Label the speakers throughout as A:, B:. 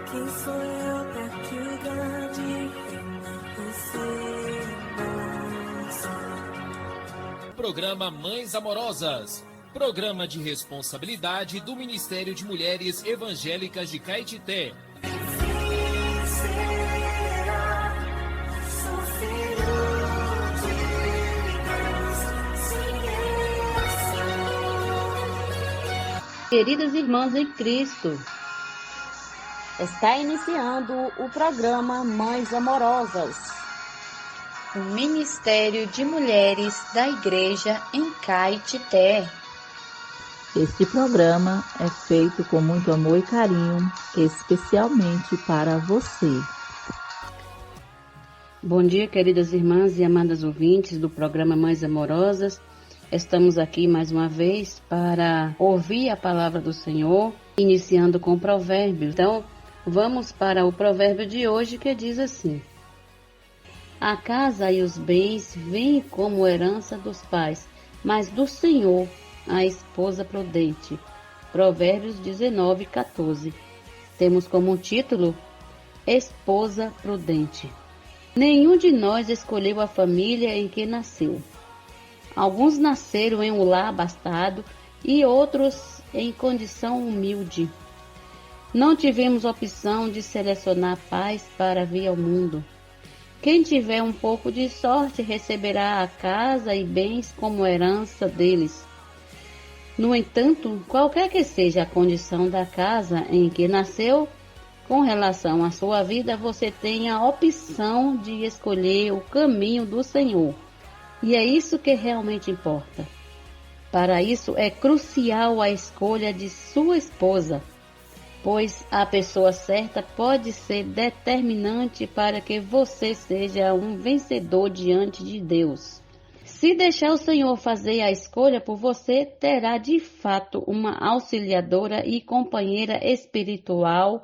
A: Quem sou eu pra que o grande reino receba?
B: Programa Mães Amorosas. Programa de responsabilidade do Ministério de Mulheres Evangélicas de Caetité.
C: Queridas irmãs em Cristo, está iniciando o programa Mães Amorosas, o Ministério de Mulheres da Igreja em Caetité.
D: Este programa é feito com muito amor e carinho, especialmente para você.
C: Bom dia, queridas irmãs e amadas ouvintes do programa Mães Amorosas. Estamos aqui mais uma vez para ouvir a palavra do Senhor, iniciando com provérbios. Então, vamos para o provérbio de hoje que diz assim: a casa e os bens vêm como herança dos pais, mas do Senhor a esposa prudente. Provérbios 19:14. Temos como título Esposa Prudente. Nenhum de nós escolheu a família em que nasceu. Alguns nasceram em um lar abastado e outros em condição humilde. Não tivemos opção de selecionar pais para vir ao mundo. Quem tiver um pouco de sorte receberá a casa e bens como herança deles. No entanto, qualquer que seja a condição da casa em que nasceu, com relação à sua vida, você tem a opção de escolher o caminho do Senhor. E é isso que realmente importa. Para isso é crucial a escolha de sua esposa, pois a pessoa certa pode ser determinante para que você seja um vencedor diante de Deus. Se deixar o Senhor fazer a escolha por você, terá de fato uma auxiliadora e companheira espiritual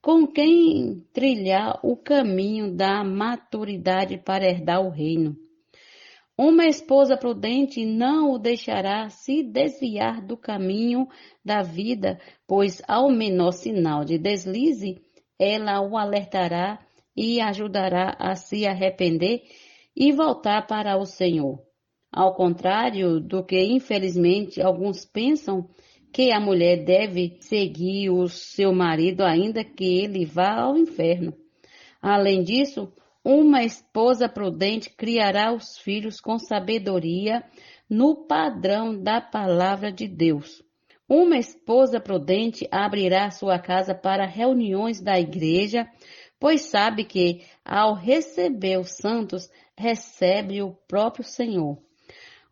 C: com quem trilhar o caminho da maturidade para herdar o reino. Uma esposa prudente não o deixará se desviar do caminho da vida, pois ao menor sinal de deslize, ela o alertará e ajudará a se arrepender e voltar para o Senhor. Ao contrário do que infelizmente alguns pensam, que a mulher deve seguir o seu marido ainda que ele vá ao inferno. Além disso, uma esposa prudente criará os filhos com sabedoria no padrão da palavra de Deus. Uma esposa prudente abrirá sua casa para reuniões da igreja, pois sabe que, ao receber os santos, recebe o próprio Senhor.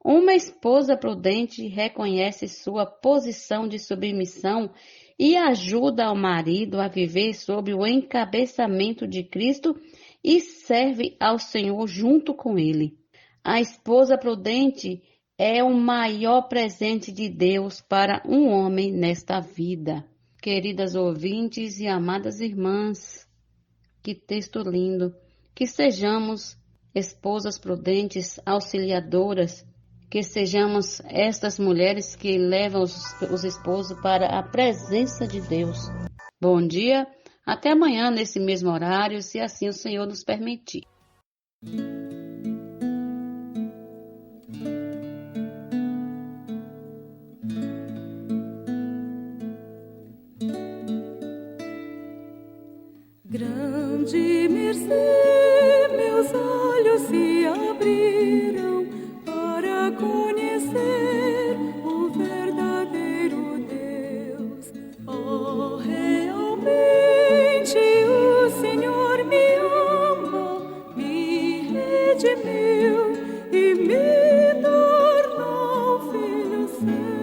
C: Uma esposa prudente reconhece sua posição de submissão e ajuda ao marido a viver sob o encabeçamento de Cristo e serve ao Senhor junto com ele. A esposa prudente é o maior presente de Deus para um homem nesta vida. Queridas ouvintes e amadas irmãs, que texto lindo! Que sejamos esposas prudentes, auxiliadoras, que sejamos estas mulheres que levam os esposos para a presença de Deus. Bom dia, até amanhã nesse mesmo horário, se assim o Senhor nos permitir.
A: Grande mercê, meus olhos se abriram para conhecer o verdadeiro Deus. Oh, realmente o Senhor me ama, me redimiu e me tornou filho seu.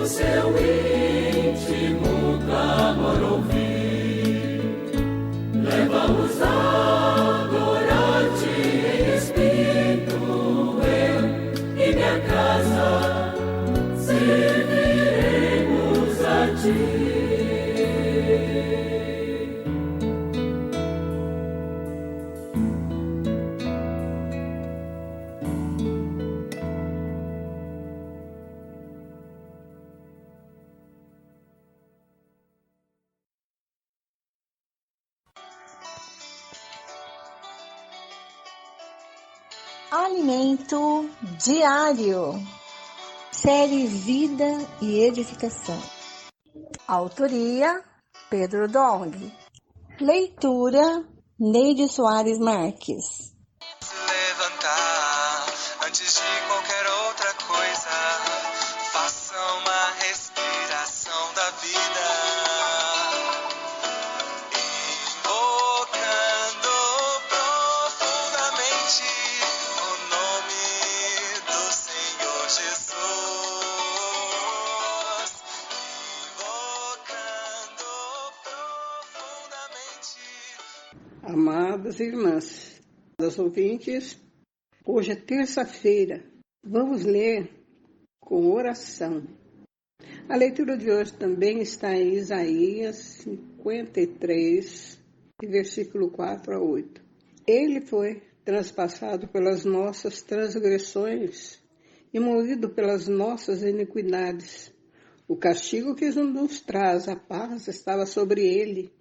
A: seu íntimo clamor ouvir. Leva-os a adorar-te em espírito, eu e minha casa serviremos a ti.
E: Alimento diário. Série Vida e Edificação. Autoria: Pedro Dong. Leitura: Neide Soares Marques.
F: Levantar antes de qualquer outra coisa. Faça uma respiração da vida. Invocando profundamente o nome do Senhor Jesus. Invocando profundamente.
G: Amadas irmãs, das ouvintes, hoje é terça-feira. Vamos ler com oração. A leitura de hoje também está em Isaías 53, versículo 4 a 8. Ele foi transpassado pelas nossas transgressões e movido pelas nossas iniquidades. O castigo que nos traz a paz estava sobre ele,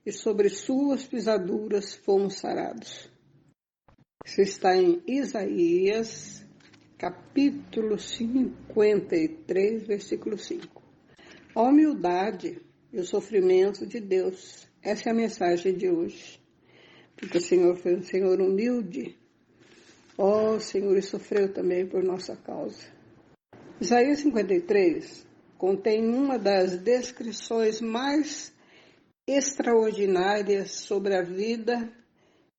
G: e sobre suas pisaduras fomos sarados. Isso está em Isaías, capítulo 53, versículo 5. A humildade e o sofrimento de Deus. Essa é a mensagem de hoje. Porque o Senhor foi um Senhor humilde. O Senhor sofreu também por nossa causa. Isaías 53 contém uma das descrições mais extraordinárias sobre a vida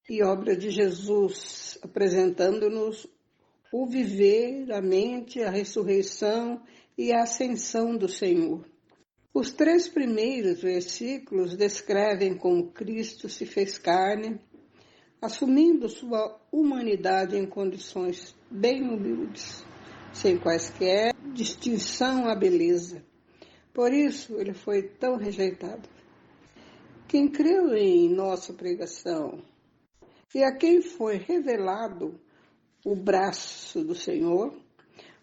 G: e obra de Jesus, apresentando-nos o viver, a mente, a ressurreição e a ascensão do Senhor. Os 3 primeiros versículos descrevem como Cristo se fez carne, assumindo sua humanidade em condições bem humildes, sem quaisquer distinção à beleza. Por isso ele foi tão rejeitado. Quem creu em nossa pregação e a quem foi revelado o braço do Senhor,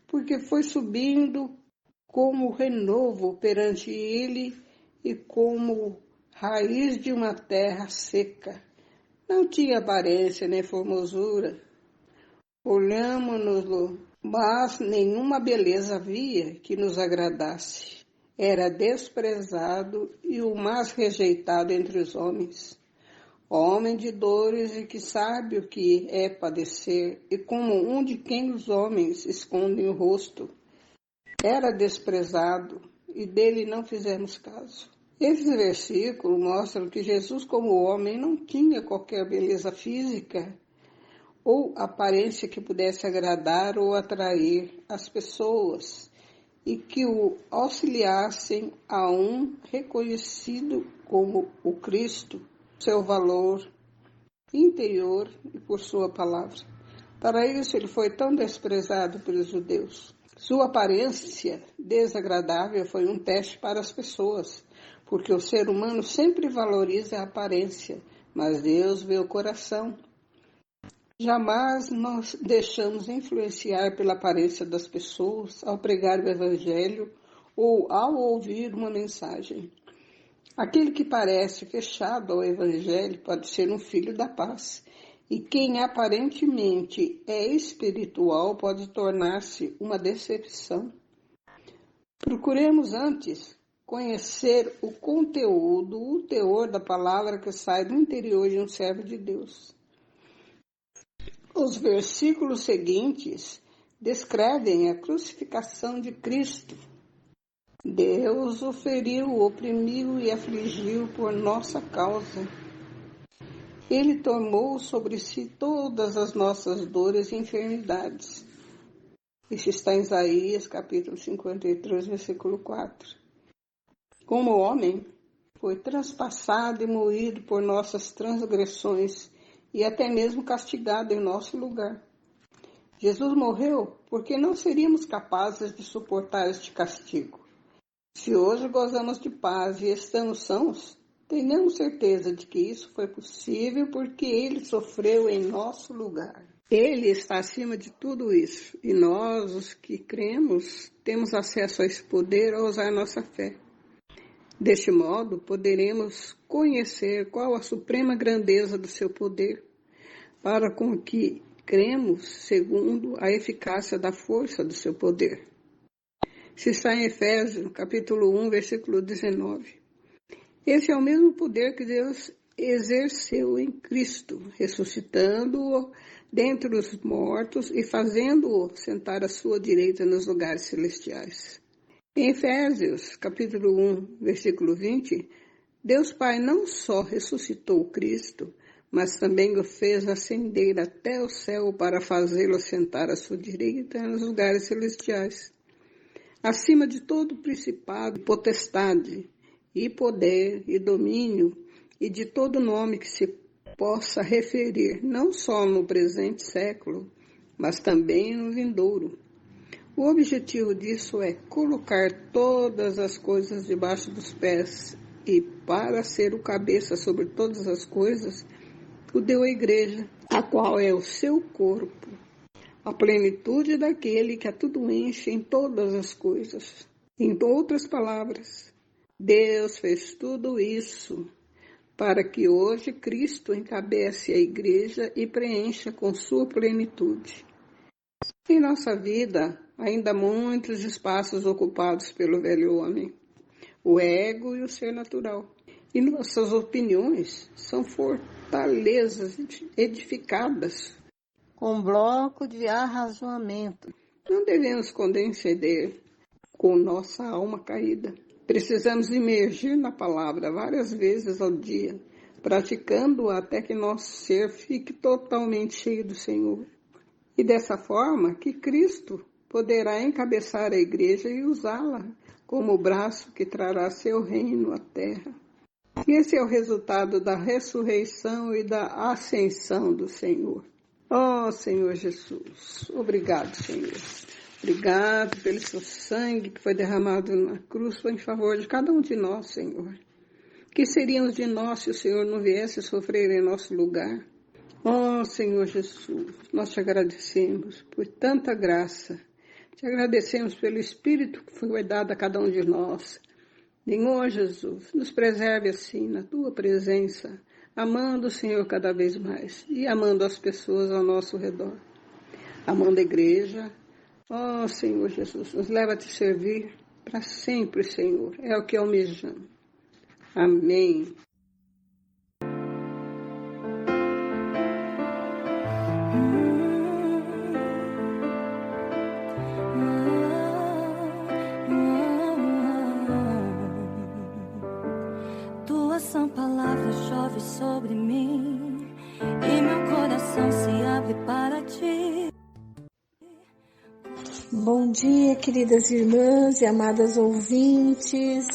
G: porque foi subindo como renovo perante ele e como raiz de uma terra seca. Não tinha aparência nem formosura. Olhamo-nos-lo, mas nenhuma beleza havia que nos agradasse. Era desprezado e o mais rejeitado entre os homens. Homem de dores e que sabe o que é padecer, e como um de quem os homens escondem o rosto. Era desprezado e dele não fizemos caso. Esses versículos mostram que Jesus, como homem, não tinha qualquer beleza física ou aparência que pudesse agradar ou atrair as pessoas, e que o auxiliassem a um reconhecido como o Cristo, seu valor interior e por sua palavra. Para isso ele foi tão desprezado pelos judeus. Sua aparência desagradável foi um teste para as pessoas, porque o ser humano sempre valoriza a aparência, mas Deus vê o coração. Jamais nós deixamos influenciar pela aparência das pessoas ao pregar o Evangelho ou ao ouvir uma mensagem. Aquele que parece fechado ao Evangelho pode ser um filho da paz, e quem aparentemente é espiritual pode tornar-se uma decepção. Procuremos antes conhecer o conteúdo, o teor da palavra que sai do interior de um servo de Deus. Os versículos seguintes descrevem a crucificação de Cristo. Deus o feriu, oprimiu e afligiu por nossa causa. Ele tomou sobre si todas as nossas dores e enfermidades. Isso está em Isaías, capítulo 53, versículo 4. Como homem, foi transpassado e moído por nossas transgressões e até mesmo castigado em nosso lugar. Jesus morreu porque não seríamos capazes de suportar este castigo. Se hoje gozamos de paz e estamos sãos, tenhamos certeza de que isso foi possível porque Ele sofreu em nosso lugar. Ele está acima de tudo isso e nós, os que cremos, temos acesso a esse poder ao usar nossa fé. Deste modo, poderemos conhecer qual a suprema grandeza do seu poder, para com que cremos segundo a eficácia da força do seu poder. Se está em Efésios, capítulo 1, versículo 19. Esse é o mesmo poder que Deus exerceu em Cristo, ressuscitando-o dentre os mortos e fazendo-o sentar à sua direita nos lugares celestiais. Em Efésios, capítulo 1, versículo 20, Deus Pai não só ressuscitou Cristo, mas também o fez ascender até o céu para fazê-lo sentar à sua direita nos lugares celestiais. Acima de todo principado, potestade, e poder, e domínio, e de todo nome que se possa referir, não só no presente século, mas também no vindouro. O objetivo disso é colocar todas as coisas debaixo dos pés e, para ser o cabeça sobre todas as coisas, o deu à igreja, a qual é o seu corpo, a plenitude daquele que a tudo enche em todas as coisas. Em outras palavras, Deus fez tudo isso para que hoje Cristo encabece a igreja e preencha com sua plenitude. Em nossa vida, ainda há muitos espaços ocupados pelo velho homem, o ego e o ser natural. E nossas opiniões são fortalezas edificadas com bloco de arrazoamento. Não devemos condescender com nossa alma caída. Precisamos imergir na palavra várias vezes ao dia, praticando-a até que nosso ser fique totalmente cheio do Senhor. E dessa forma que Cristo poderá encabeçar a igreja e usá-la como o braço que trará seu reino à terra. E esse é o resultado da ressurreição e da ascensão do Senhor. Oh, Senhor Jesus, obrigado, Senhor. Obrigado pelo seu sangue que foi derramado na cruz em favor de cada um de nós, Senhor. Que seríamos de nós se o Senhor não viesse sofrer em nosso lugar? Oh, Senhor Jesus, nós te agradecemos por tanta graça. Te agradecemos pelo Espírito que foi dado a cada um de nós. Senhor Jesus, nos preserve assim na tua presença, amando o Senhor cada vez mais e amando as pessoas ao nosso redor. Amando a igreja. Oh, Senhor Jesus, nos leva a te servir para sempre, Senhor. É o que almejamos. Amém.
A: Tua sã palavra chove sobre mim e meu coração se abre para ti.
E: Bom dia, queridas irmãs e amadas ouvintes.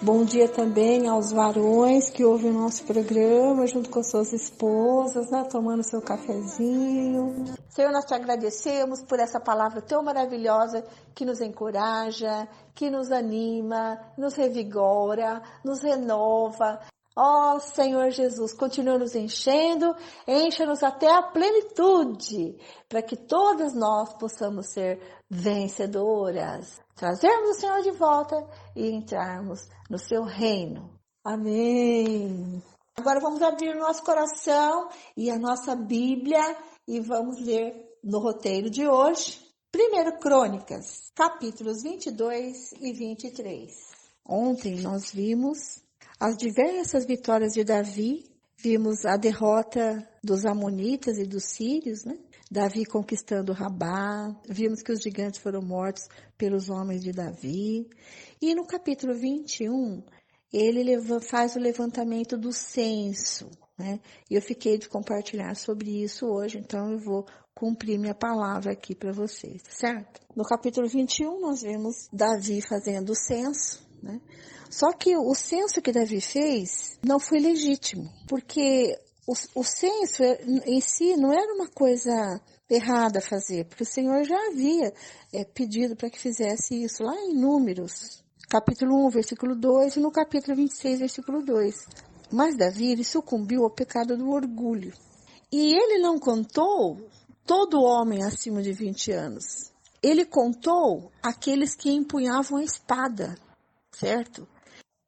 E: Bom dia também aos varões que ouvem o nosso programa junto com suas esposas, né, tomando seu cafezinho. Senhor, nós te agradecemos por essa palavra tão maravilhosa que nos encoraja, que nos anima, nos revigora, nos renova. Ó Senhor Jesus, continua nos enchendo, encha-nos até a plenitude, para que todas nós possamos ser vencedoras, trazermos o Senhor de volta e entrarmos no seu reino. Amém. Agora vamos abrir o nosso coração e a nossa Bíblia e vamos ler no roteiro de hoje, 1 Crônicas, capítulos 22 e 23. Ontem nós vimos as diversas vitórias de Davi, vimos a derrota dos amonitas e dos sírios, né? Davi conquistando Rabá, vimos que os gigantes foram mortos pelos homens de Davi. E no capítulo 21, ele faz o levantamento do censo, né? E eu fiquei de compartilhar sobre isso hoje, então eu vou cumprir minha palavra aqui para vocês, certo? No capítulo 21, nós vemos Davi fazendo o censo, né? Só que o censo que Davi fez não foi legítimo, porque o censo em si não era uma coisa errada a fazer, porque o Senhor já havia pedido para que fizesse isso lá em Números, capítulo 1, versículo 2, e no capítulo 26, versículo 2. Mas Davi, ele sucumbiu ao pecado do orgulho. E ele não contou todo homem acima de 20 anos. Ele contou aqueles que empunhavam a espada, certo?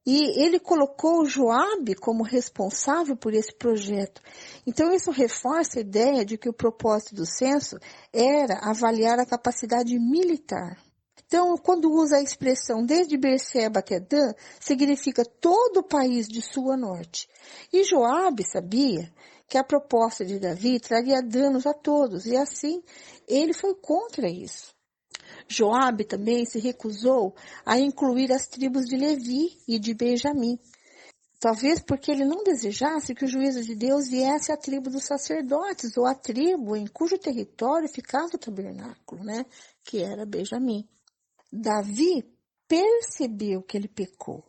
E: E ele colocou Joabe como responsável por esse projeto. Então isso reforça a ideia de que o propósito do censo era avaliar a capacidade militar. Então, quando usa a expressão desde Berseba até Dan, significa todo o país de sul a norte. E Joabe sabia que a proposta de Davi traria danos a todos, e assim ele foi contra isso. Joabe também se recusou a incluir as tribos de Levi e de Benjamim, talvez porque ele não desejasse que o juízo de Deus viesse à tribo dos sacerdotes, ou à tribo em cujo território ficava o tabernáculo, né, que era Benjamim. Davi percebeu que ele pecou.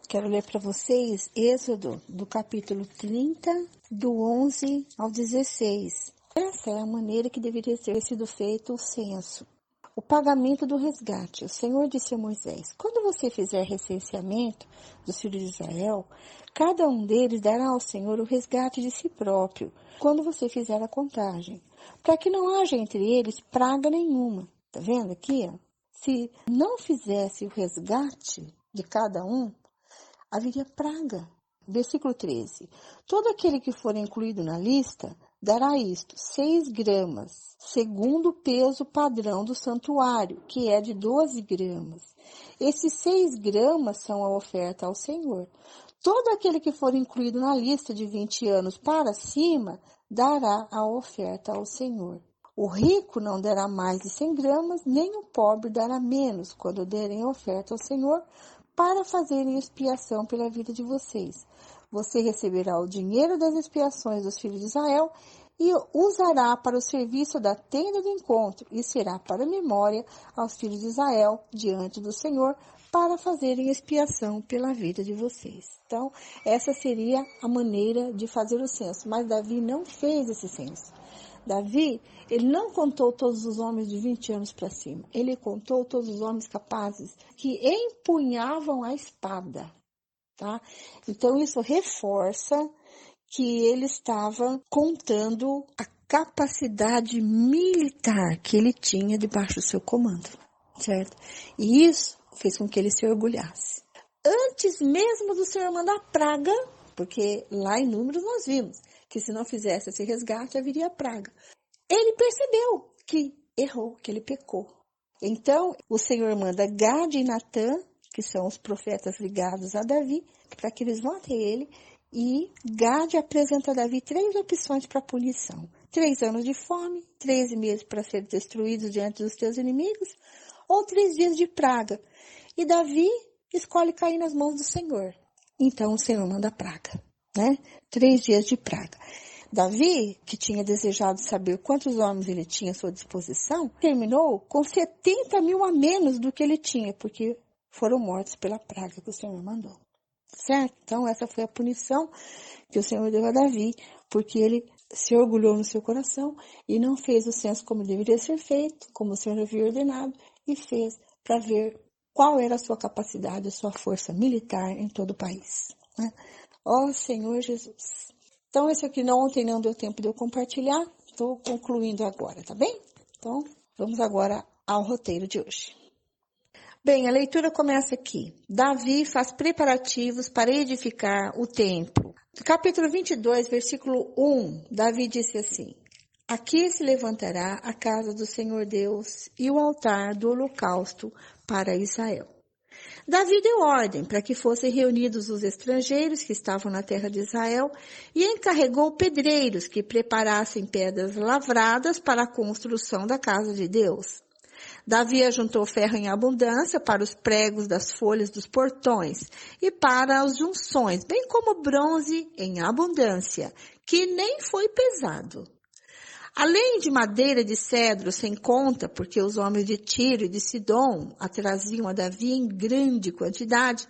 E: Quero ler para vocês Êxodo, do capítulo 30, do 11 ao 16. Essa é a maneira que deveria ter sido feito o censo. O pagamento do resgate. O Senhor disse a Moisés: quando você fizer recenseamento dos filhos de Israel, cada um deles dará ao Senhor o resgate de si próprio, quando você fizer a contagem, para que não haja entre eles praga nenhuma. Tá vendo aqui, ó? Se não fizesse o resgate de cada um, haveria praga. Versículo 13. Todo aquele que for incluído na lista dará isto, 6 gramas, segundo o peso padrão do santuário, que é de 12 gramas. Esses 6 gramas são a oferta ao Senhor. Todo aquele que for incluído na lista de 20 anos para cima dará a oferta ao Senhor. O rico não dará mais de 100 gramas, nem o pobre dará menos, quando derem oferta ao Senhor, para fazerem expiação pela vida de vocês. Você receberá o dinheiro das expiações dos filhos de Israel e usará para o serviço da tenda do encontro, e será para memória aos filhos de Israel diante do Senhor, para fazerem expiação pela vida de vocês. Então, essa seria a maneira de fazer o censo, mas Davi não fez esse censo. Davi, ele não contou todos os homens de 20 anos para cima. Ele contou todos os homens capazes que empunhavam a espada, tá? Então, isso reforça que ele estava contando a capacidade militar que ele tinha debaixo do seu comando, certo? E isso fez com que ele se orgulhasse. Antes mesmo do Senhor mandar praga, porque lá em Números nós vimos que se não fizesse esse resgate, haveria praga. Ele percebeu que errou, que ele pecou. Então, o Senhor manda Gade e Natã, que são os profetas ligados a Davi, para que eles vão até ele, e Gade apresenta a Davi 3 opções para punição. 3 anos de fome, 13 meses para ser destruídos diante dos teus inimigos, ou 3 dias de praga. E Davi escolhe cair nas mãos do Senhor. Então, o Senhor manda praga, né? 3 dias de praga. Davi, que tinha desejado saber quantos homens ele tinha à sua disposição, terminou com 70 mil a menos do que ele tinha, porque foram mortos pela praga que o Senhor mandou. Certo? Então, essa foi a punição que o Senhor deu a Davi, porque ele se orgulhou no seu coração e não fez o censo como deveria ser feito, como o Senhor havia ordenado, e fez para ver qual era a sua capacidade, a sua força militar em todo o país, né? Ó Senhor Jesus. Então, esse aqui ontem não deu tempo de eu compartilhar, estou concluindo agora, tá bem? Então, vamos agora ao roteiro de hoje. Bem, a leitura começa aqui. Davi faz preparativos para edificar o templo. Capítulo 22, versículo 1, Davi disse assim: aqui se levantará a casa do Senhor Deus e o altar do holocausto para Israel. Davi deu ordem para que fossem reunidos os estrangeiros que estavam na terra de Israel e encarregou pedreiros que preparassem pedras lavradas para a construção da casa de Deus. Davi ajuntou ferro em abundância para os pregos das folhas dos portões e para as junções, bem como bronze em abundância, que nem foi pesado. Além de madeira de cedro sem conta, porque os homens de Tiro e de Sidom a traziam a Davi em grande quantidade,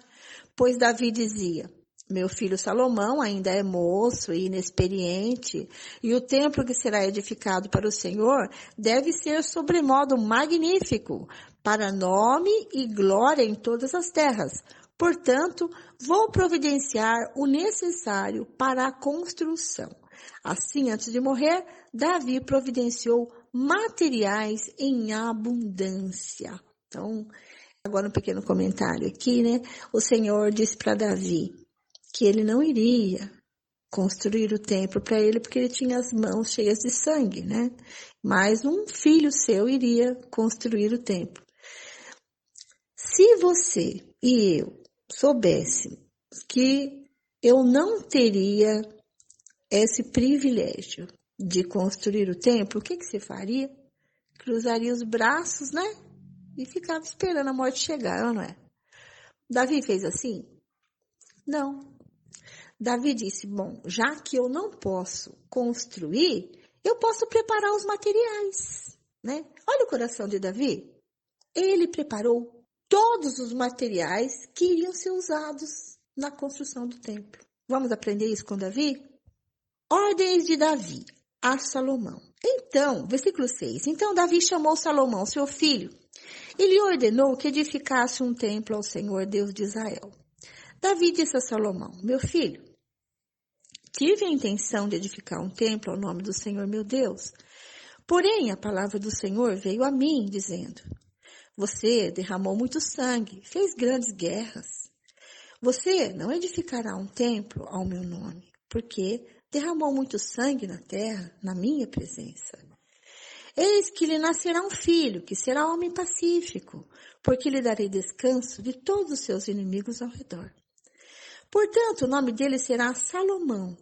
E: pois Davi dizia: meu filho Salomão ainda é moço e inexperiente, e o templo que será edificado para o Senhor deve ser sobremodo magnífico, para nome e glória em todas as terras. Portanto, vou providenciar o necessário para a construção. Assim, antes de morrer, Davi providenciou materiais em abundância. Então, agora um pequeno comentário aqui, né? O Senhor disse para Davi que ele não iria construir o templo para ele porque ele tinha as mãos cheias de sangue, né? Mas um filho seu iria construir o templo. Se você e eu soubéssemos que eu não teria esse privilégio de construir o templo, o que você faria? Cruzaria os braços, né? E ficava esperando a morte chegar, não é? Davi fez assim? Não. Davi disse, bom, já que eu não posso construir, eu posso preparar os materiais, né? Olha o coração de Davi. Ele preparou todos os materiais que iriam ser usados na construção do templo. Vamos aprender isso com Davi? Ordens de Davi a Salomão. Então, versículo 6. Então Davi chamou Salomão, seu filho, e lhe ordenou que edificasse um templo ao Senhor, Deus de Israel. Davi disse a Salomão, meu filho, tive a intenção de edificar um templo ao nome do Senhor, meu Deus. Porém, a palavra do Senhor veio a mim, dizendo, você derramou muito sangue, fez grandes guerras. Você não edificará um templo ao meu nome, porque derramou muito sangue na terra, na minha presença. Eis que lhe nascerá um filho, que será homem pacífico, porque lhe darei descanso de todos os seus inimigos ao redor. Portanto, o nome dele será Salomão,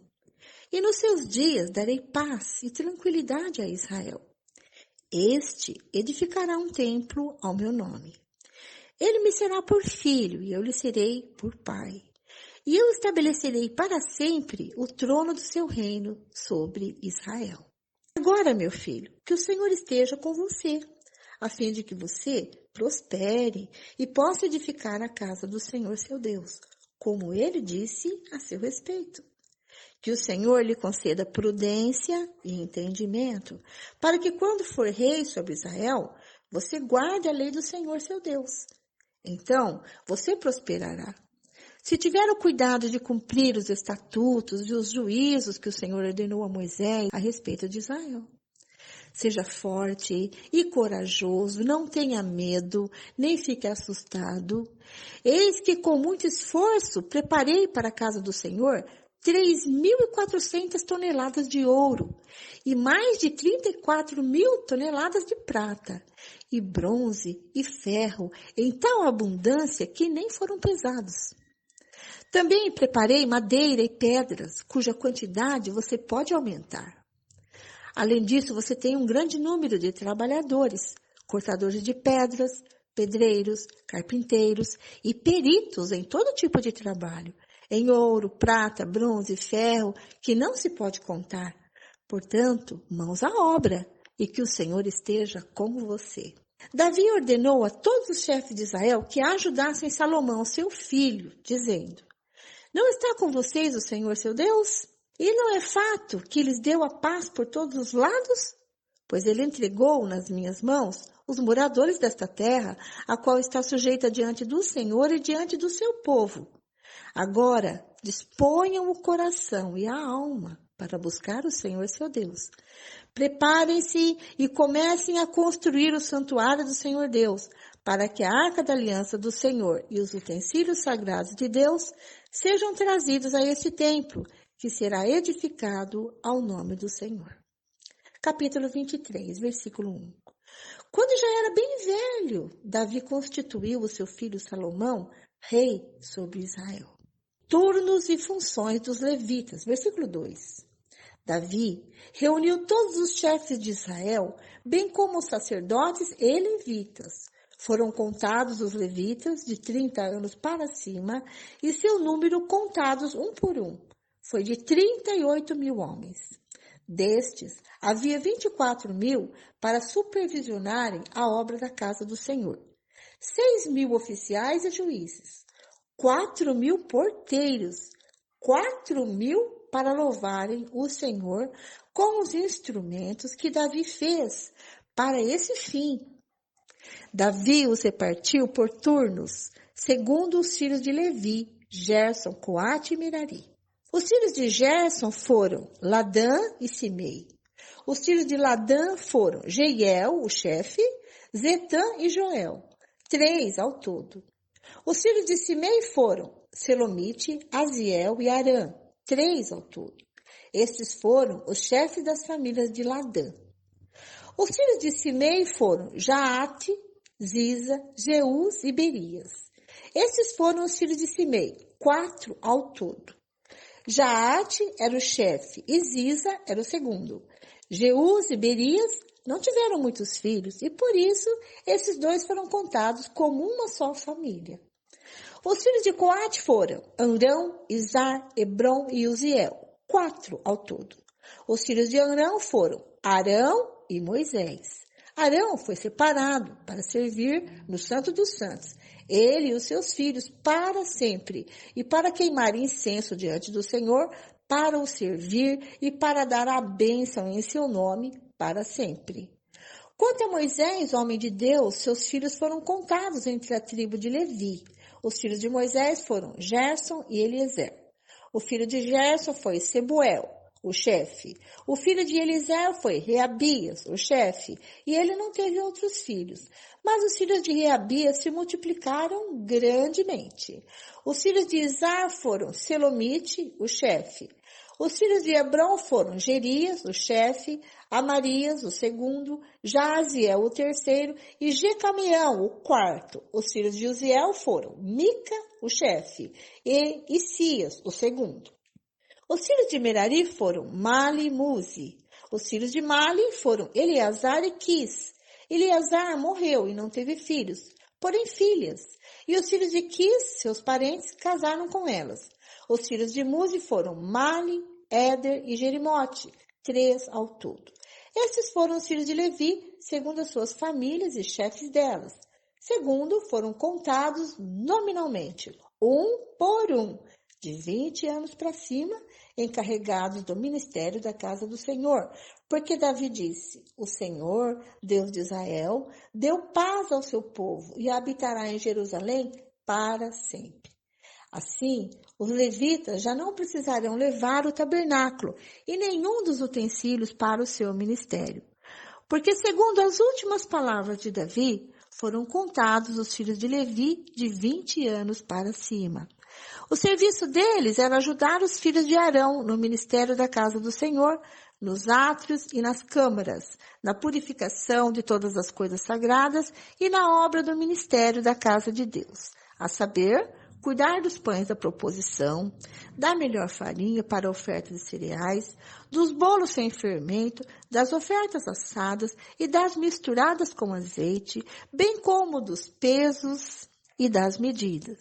E: e nos seus dias darei paz e tranquilidade a Israel. Este edificará um templo ao meu nome. Ele me será por filho, e eu lhe serei por pai. E eu estabelecerei para sempre o trono do seu reino sobre Israel. Agora, meu filho, que o Senhor esteja com você, a fim de que você prospere e possa edificar a casa do Senhor seu Deus, como ele disse a seu respeito. Que o Senhor lhe conceda prudência e entendimento, para que quando for rei sobre Israel, você guarde a lei do Senhor seu Deus. Então, você prosperará. Se tiver o cuidado de cumprir os estatutos e os juízos que o Senhor ordenou a Moisés a respeito de Israel. Seja forte e corajoso, não tenha medo, nem fique assustado. Eis que com muito esforço preparei para a casa do Senhor 3.400 toneladas de ouro e mais de 34.000 toneladas de prata, e bronze e ferro em tal abundância que nem foram pesados. Também preparei madeira e pedras, cuja quantidade você pode aumentar. Além disso, você tem um grande número de trabalhadores, cortadores de pedras, pedreiros, carpinteiros e peritos em todo tipo de trabalho, em ouro, prata, bronze e ferro, que não se pode contar. Portanto, mãos à obra, e que o Senhor esteja com você. Davi ordenou a todos os chefes de Israel que ajudassem Salomão, seu filho, dizendo, não está com vocês o Senhor seu Deus? E não é fato que lhes deu a paz por todos os lados? Pois ele entregou nas minhas mãos os moradores desta terra, a qual está sujeita diante do Senhor e diante do seu povo. Agora, disponham o coração e a alma para buscar o Senhor seu Deus. Preparem-se e comecem a construir o santuário do Senhor Deus, para que a arca da aliança do Senhor e os utensílios sagrados de Deus sejam trazidos a esse templo, que será edificado ao nome do Senhor. Capítulo 23, versículo 1. Quando já era bem velho, Davi constituiu o seu filho Salomão rei sobre Israel. Turnos e funções dos levitas. Versículo 2. Davi reuniu todos os chefes de Israel, bem como os sacerdotes e levitas. Foram contados os levitas de 30 anos para cima e seu número contados um por um. Foi de 38.000 homens. Destes, havia 24.000 para supervisionarem a obra da casa do Senhor. 6.000 oficiais e juízes. 4.000 porteiros. 4.000 para louvarem o Senhor com os instrumentos que Davi fez para esse fim. Davi os repartiu por turnos, segundo os filhos de Levi, Gerson, Coate e Merari. Os filhos de Gerson foram Ladã e Simei. Os filhos de Ladã foram Jeiel, o chefe, Zetã e Joel, 3 ao todo. Os filhos de Simei foram Selomite, Aziel e Arã, 3 ao todo. Estes foram os chefes das famílias de Ladã. Os filhos de Simei foram Jaate, Ziza, Jeús e Berias. Esses foram os filhos de Simei, 4 ao todo. Jaate era o chefe e Ziza era o segundo. Jeús e Berias não tiveram muitos filhos e por isso esses dois foram contados como uma só família. Os filhos de Coate foram Amrão, Izar, Hebron e Uziel, 4 ao todo. Os filhos de Amrão foram Arão e Moisés. Arão foi separado para servir no Santo dos Santos, ele e os seus filhos para sempre, e para queimar incenso diante do Senhor, para o servir e para dar a bênção em seu nome para sempre. Quanto a Moisés, homem de Deus, seus filhos foram contados entre a tribo de Levi. Os filhos de Moisés foram Gerson e Eliezer. O filho de Gerson foi Sebuel, o chefe. O filho de Eliezer foi Reabias, o chefe, e ele não teve outros filhos. Mas os filhos de Reabias se multiplicaram grandemente. Os filhos de Izar foram Selomite, o chefe. Os filhos de Hebron foram Gerias, o chefe, Amarias, o segundo, Jaziel, o terceiro, e Jecameão, o quarto. Os filhos de Uziel foram Mica, o chefe, e Isias, o segundo. Os filhos de Merari foram Mali e Muzi. Os filhos de Mali foram Eleazar e Quis. Eleazar morreu e não teve filhos, porém filhas. E os filhos de Quis, seus parentes, casaram com elas. Os filhos de Muzi foram Mali, Éder e Jerimote, 3 ao todo. Estes foram os filhos de Levi, segundo as suas famílias e chefes delas. Segundo, foram contados nominalmente, um por um, de 20 anos para cima, encarregados do ministério da casa do Senhor. Porque Davi disse, o Senhor, Deus de Israel, deu paz ao seu povo e habitará em Jerusalém para sempre. Assim, os levitas já não precisarão levar o tabernáculo e nenhum dos utensílios para o seu ministério. Porque, segundo as últimas palavras de Davi, foram contados os filhos de Levi de 20 anos para cima. O serviço deles era ajudar os filhos de Arão no ministério da casa do Senhor, nos átrios e nas câmaras, na purificação de todas as coisas sagradas e na obra do ministério da casa de Deus, a saber, cuidar dos pães da proposição, da melhor farinha para a oferta de cereais, dos bolos sem fermento, das ofertas assadas e das misturadas com azeite, bem como dos pesos e das medidas.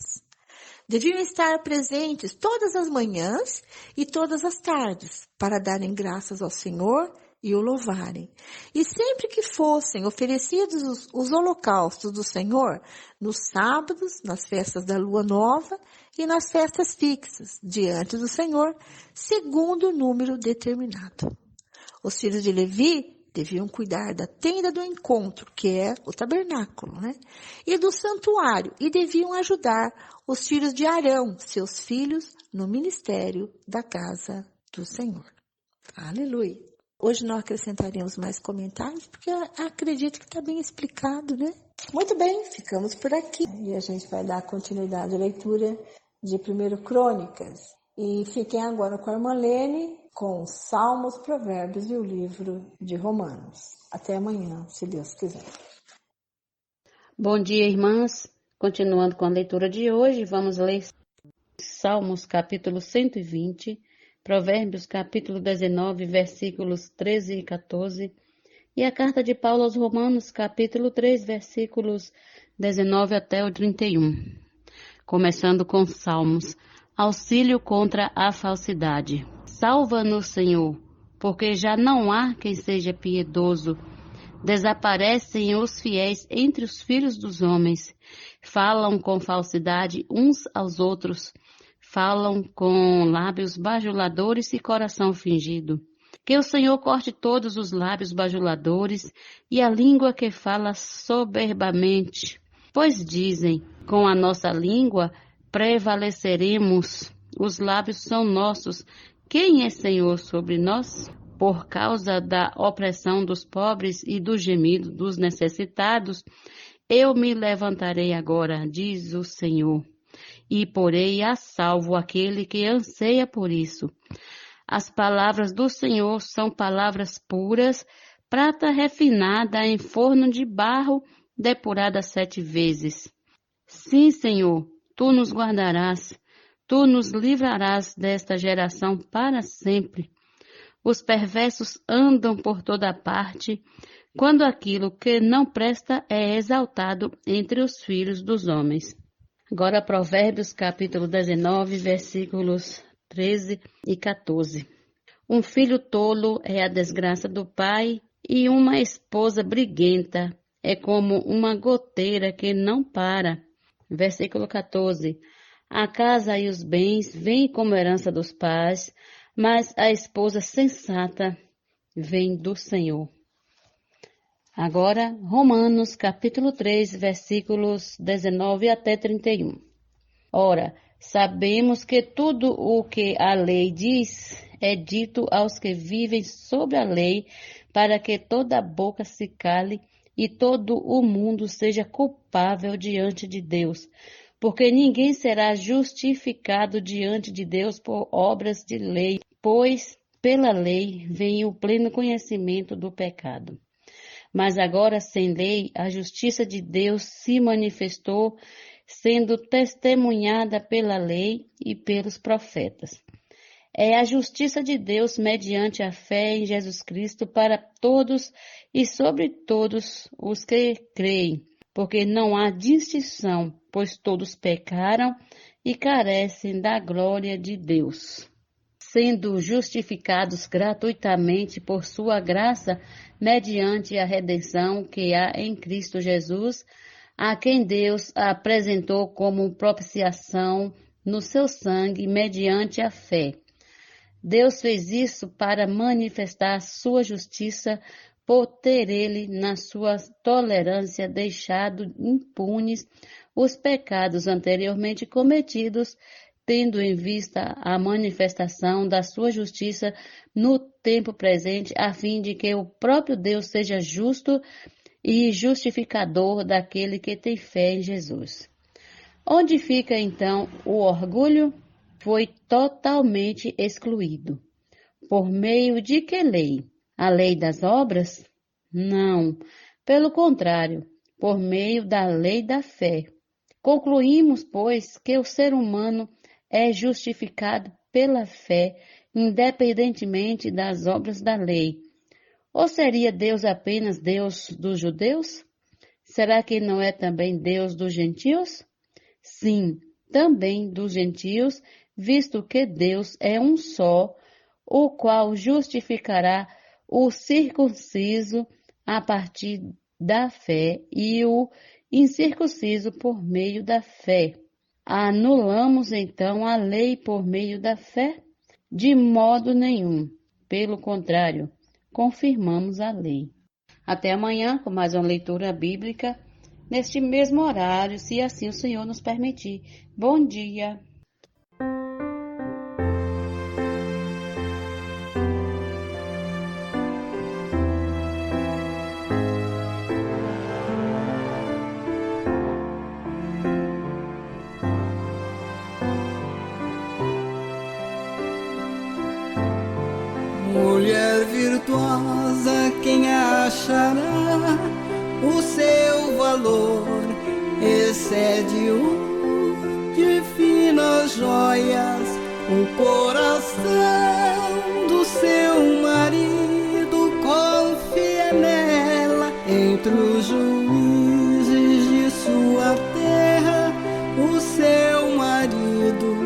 E: Deviam estar presentes todas as manhãs e todas as tardes, para darem graças ao Senhor e o louvarem. E sempre que fossem oferecidos os holocaustos do Senhor, nos sábados, nas festas da lua nova e nas festas fixas, diante do Senhor, segundo o número determinado. Os filhos de Levi deviam cuidar da tenda do encontro, que é o tabernáculo, e do santuário, e deviam ajudar os filhos de Arão, seus filhos, no ministério da casa do Senhor. Aleluia! Hoje nós acrescentaremos mais comentários, porque eu acredito que está bem explicado, Muito bem, ficamos por aqui. E a gente vai dar continuidade à leitura de 1 Crônicas. E fiquem agora com a irmã Lene, com Salmos, Provérbios e o livro de Romanos. Até amanhã, se Deus quiser.
C: Bom dia, irmãs. Continuando com a leitura de hoje, vamos ler Salmos capítulo 120, Provérbios capítulo 19, versículos 13 e 14, e a carta de Paulo aos Romanos, capítulo 3, versículos 19 até o 31. Começando com Salmos, auxílio contra a falsidade. Salva-nos, Senhor, porque já não há quem seja piedoso. Desaparecem os fiéis entre os filhos dos homens. Falam com falsidade uns aos outros. Falam com lábios bajuladores e coração fingido. Que o Senhor corte todos os lábios bajuladores e a língua que fala soberbamente. Pois dizem, com a nossa língua prevaleceremos. Os lábios são nossos. Quem é Senhor sobre nós? Por causa da opressão dos pobres e do gemido dos necessitados, eu me levantarei agora, diz o Senhor, e porei a salvo aquele que anseia por isso. As palavras do Senhor são palavras puras, prata refinada em forno de barro, depurada 7 vezes. Sim, Senhor, Tu nos guardarás, Tu nos livrarás desta geração para sempre. Os perversos andam por toda parte, quando aquilo que não presta é exaltado entre os filhos dos homens. Agora Provérbios capítulo 19, versículos 13 e 14. Um filho tolo é a desgraça do pai, e uma esposa briguenta é como uma goteira que não para. Versículo 14. A casa e os bens vêm como herança dos pais, mas a esposa sensata vem do Senhor. Agora, Romanos, capítulo 3, versículos 19 até 31. Ora, sabemos que tudo o que a lei diz é dito aos que vivem sob a lei, para que toda boca se cale e todo o mundo seja culpável diante de Deus. Porque ninguém será justificado diante de Deus por obras de lei, pois pela lei vem o pleno conhecimento do pecado. Mas agora, sem lei, a justiça de Deus se manifestou, sendo testemunhada pela lei e pelos profetas. É a justiça de Deus mediante a fé em Jesus Cristo para todos e sobre todos os que creem, porque não há distinção, pois todos pecaram e carecem da glória de Deus. Sendo justificados gratuitamente por sua graça, mediante a redenção que há em Cristo Jesus, a quem Deus apresentou como propiciação no seu sangue mediante a fé. Deus fez isso para manifestar sua justiça, por ter ele, na sua tolerância, deixado impunes os pecados anteriormente cometidos, tendo em vista a manifestação da sua justiça no tempo presente, a fim de que o próprio Deus seja justo e justificador daquele que tem fé em Jesus. Onde fica, então, o orgulho? Foi totalmente excluído. Por meio de que lei? A lei das obras? Não, pelo contrário, por meio da lei da fé. Concluímos, pois, que o ser humano é justificado pela fé, independentemente das obras da lei. Ou seria Deus apenas Deus dos judeus? Será que não é também Deus dos gentios? Sim, também dos gentios, visto que Deus é um só, o qual justificará o circunciso a partir da fé e o incircunciso por meio da fé. Anulamos então a lei por meio da fé? De modo nenhum. Pelo contrário, confirmamos a lei. Até amanhã com mais uma leitura bíblica, neste mesmo horário, se assim o Senhor nos permitir. Bom dia!
F: Mulher virtuosa, quem achará? O seu valor excede o de finas joias, um coração
H: entre os juízes de sua terra, o seu marido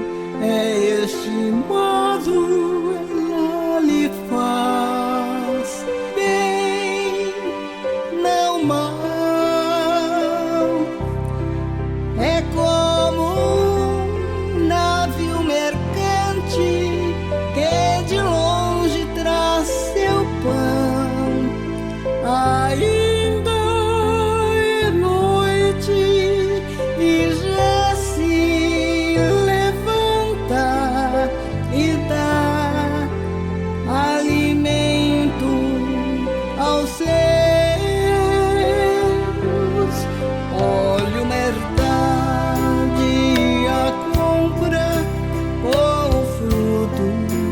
H: é este modo, ela lhe faz bem, não mal. É como um navio mercante que de longe traz seu pão, ainda é noite e já se levanta e dá alimento aos seus. Olha uma herdade a compra com o fruto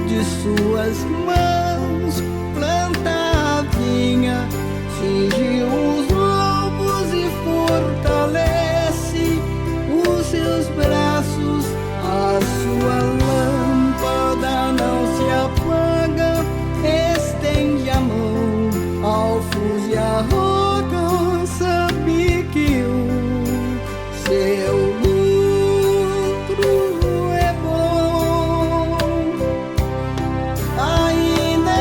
H: de suas mãos, planta a vinha, cinge os lobos e fortalece os seus braços. A sua lâmpada não se apaga, estende a mão ao e a roca, sabe que o seu lucro é bom. Ainda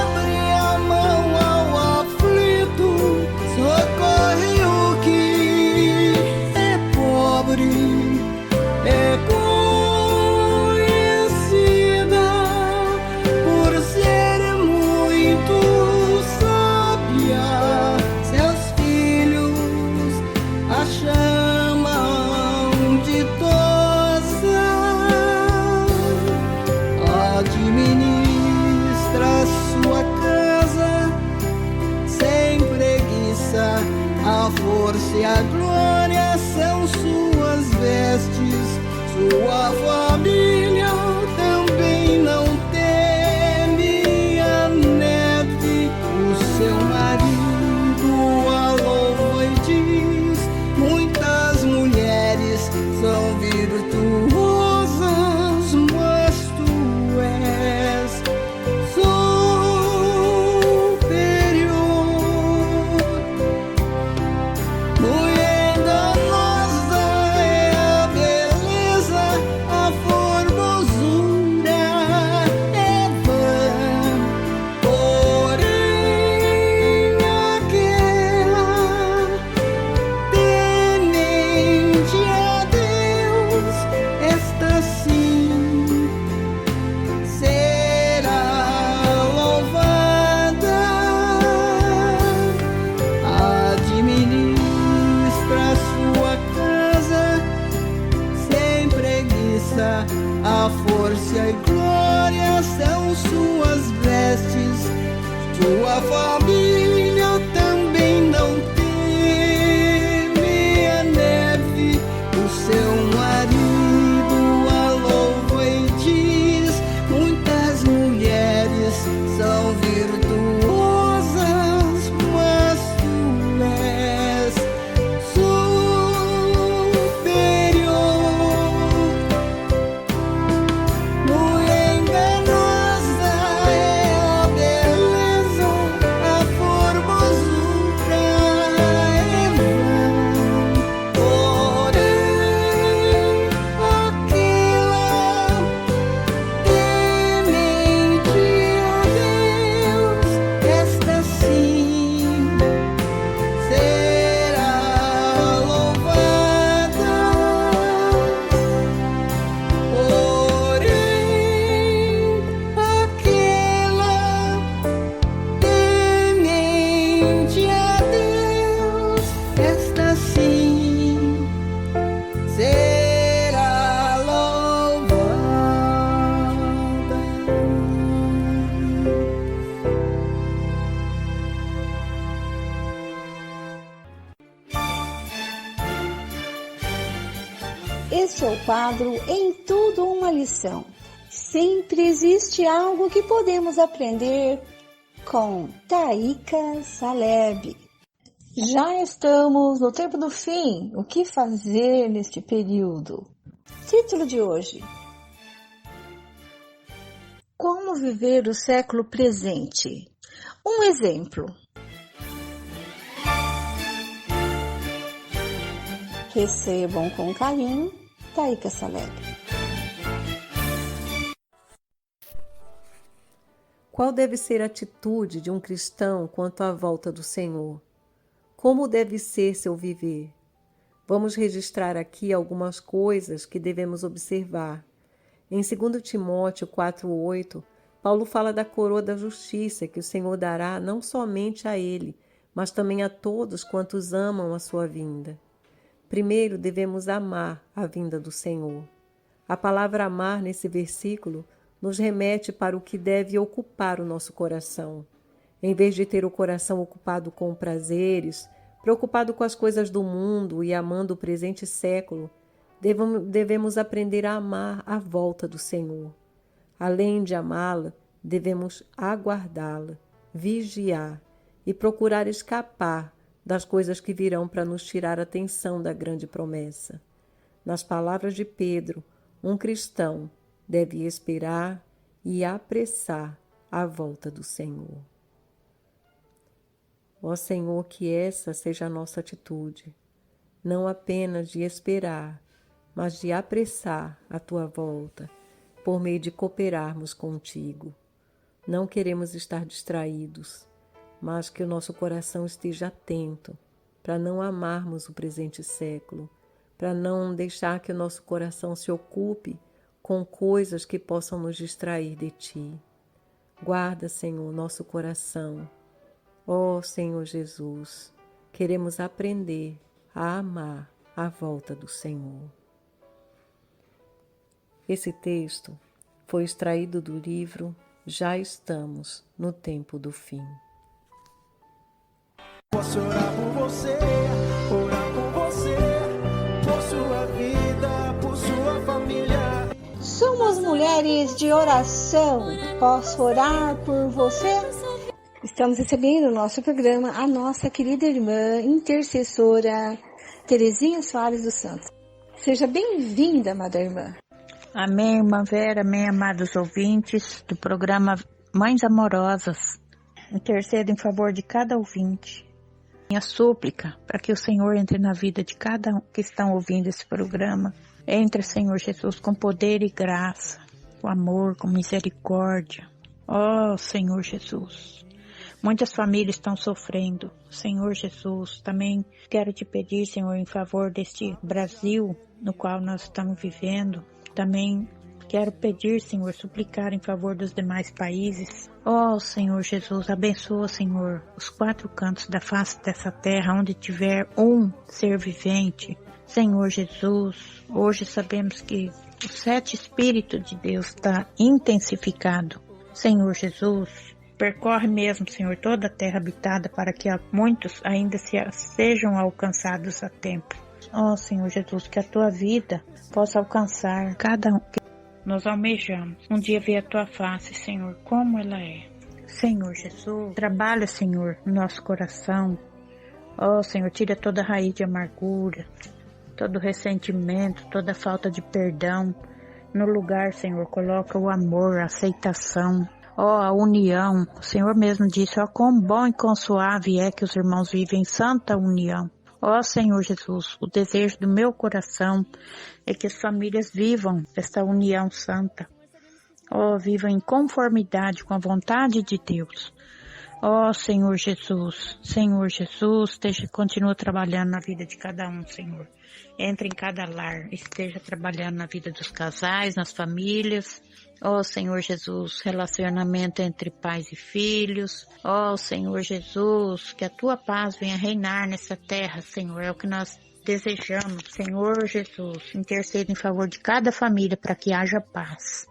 H: abre a mão ao aflito, socorre o que é pobre, é conhecida por ser muito sábia. Seus filhos a chamam de tosa, administra sua casa sem preguiça. A força e a glória são suas vestes. Sua família também não teme a neve. O seu marido a louva e diz: muitas mulheres são virtuosas, mas tu és superior. Mulher enganosa é a beleza, a formosura é vã. Porém aquela temente a Deus, esta sim será louvada. Administra sua casa sem preguiça. A força e glória são suas vestes. Sua família também não teme a neve. O seu marido a louva e diz: muitas mulheres são virtuosas, mas tu és superior. Mulher enganosa é a beleza, a formosura é vã. Porém aquela temente a Deus, esta sim será louvada. Porém aquela temente a Deus, esta sim será louvada.
E: Este é o quadro Em Tudo Uma Lição. Sempre existe algo que podemos aprender com Taíka Saleb. Já estamos no tempo do fim. O que fazer neste período? Título de hoje: Como viver o século presente? Um exemplo. Recebam com carinho, Taíca Saleb.
I: Qual deve ser a atitude de um cristão quanto à volta do Senhor? Como deve ser seu viver? Vamos registrar aqui algumas coisas que devemos observar. Em 2 Timóteo 4,8, Paulo fala da coroa da justiça que o Senhor dará não somente a ele, mas também a todos quantos amam a sua vinda. Primeiro, devemos amar a vinda do Senhor. A palavra amar nesse versículo nos remete para o que deve ocupar o nosso coração. Em vez de ter o coração ocupado com prazeres, preocupado com as coisas do mundo e amando o presente século, devemos aprender a amar a volta do Senhor. Além de amá-la, devemos aguardá-la, vigiar e procurar escapar das coisas que virão para nos tirar a atenção da grande promessa. Nas palavras de Pedro, um cristão deve esperar e apressar a volta do Senhor. Ó Senhor, que essa seja a nossa atitude, não apenas de esperar, mas de apressar a Tua volta, por meio de cooperarmos contigo. Não queremos estar distraídos, mas que o nosso coração esteja atento para não amarmos o presente século, para não deixar que o nosso coração se ocupe com coisas que possam nos distrair de Ti. Guarda, Senhor, nosso coração. Ó Senhor Jesus, queremos aprender a amar a volta do Senhor. Esse texto foi extraído do livro Já Estamos no Tempo do Fim.
H: Posso orar por você, por sua vida, por sua família.
E: Somos mulheres de oração. Posso orar por você? Estamos recebendo no nosso programa a nossa querida irmã intercessora Terezinha Soares dos Santos. Seja bem-vinda, amada irmã.
J: Amém, irmã Vera, amém, amados ouvintes do programa Mães Amorosas. Intercedo em favor de cada ouvinte. Minha súplica para que o Senhor entre na vida de cada um que estão ouvindo esse programa. Entre, Senhor Jesus, com poder e graça, com amor, com misericórdia. Ó Senhor Jesus, muitas famílias estão sofrendo. Senhor Jesus, também quero te pedir, Senhor, em favor deste Brasil no qual nós estamos vivendo. Também quero pedir, Senhor, suplicar em favor dos demais países. Ó Senhor Jesus, abençoa, Senhor, os 4 cantos da face dessa terra, onde tiver um ser vivente. Senhor Jesus, hoje sabemos que o 7 Espírito de Deus está intensificado. Senhor Jesus, percorre mesmo, Senhor, toda a terra habitada para que muitos ainda sejam alcançados a tempo. Ó Senhor Jesus, que a Tua vida possa alcançar cada um que nós almejamos. Um dia ver a Tua face, Senhor, como ela é. Senhor Jesus, trabalha, Senhor, no nosso coração. Ó Senhor, tira toda a raiz de amargura, todo ressentimento, toda falta de perdão. No lugar, Senhor, coloca o amor, a aceitação, a união. O Senhor mesmo disse, quão bom e quão suave é que os irmãos vivem em santa união. Senhor Jesus, o desejo do meu coração é que as famílias vivam essa união santa. Vivam em conformidade com a vontade de Deus. Senhor Jesus, continua trabalhando na vida de cada um, Senhor. Entre em cada lar, esteja trabalhando na vida dos casais, nas famílias. Senhor Jesus, relacionamento entre pais e filhos. Senhor Jesus, que a Tua paz venha reinar nessa terra, Senhor, é o que nós desejamos. Senhor Jesus, interceda em favor de cada família para que haja paz.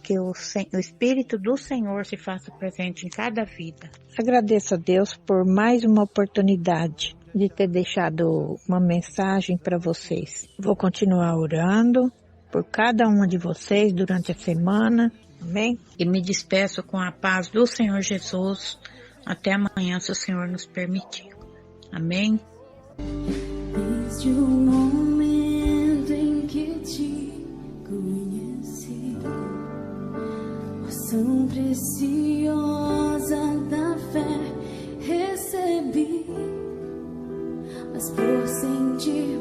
J: Que o Espírito do Senhor se faça presente em cada vida. Agradeço a Deus por mais uma oportunidade de ter deixado uma mensagem para vocês. Vou continuar orando por cada uma de vocês durante a semana, amém? E me despeço com a paz do Senhor Jesus. Até amanhã, se o Senhor nos permitir. Amém?
A: Desde o momento em que te conheci, porção preciosa da fé recebi, mas por sentir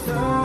H: coração.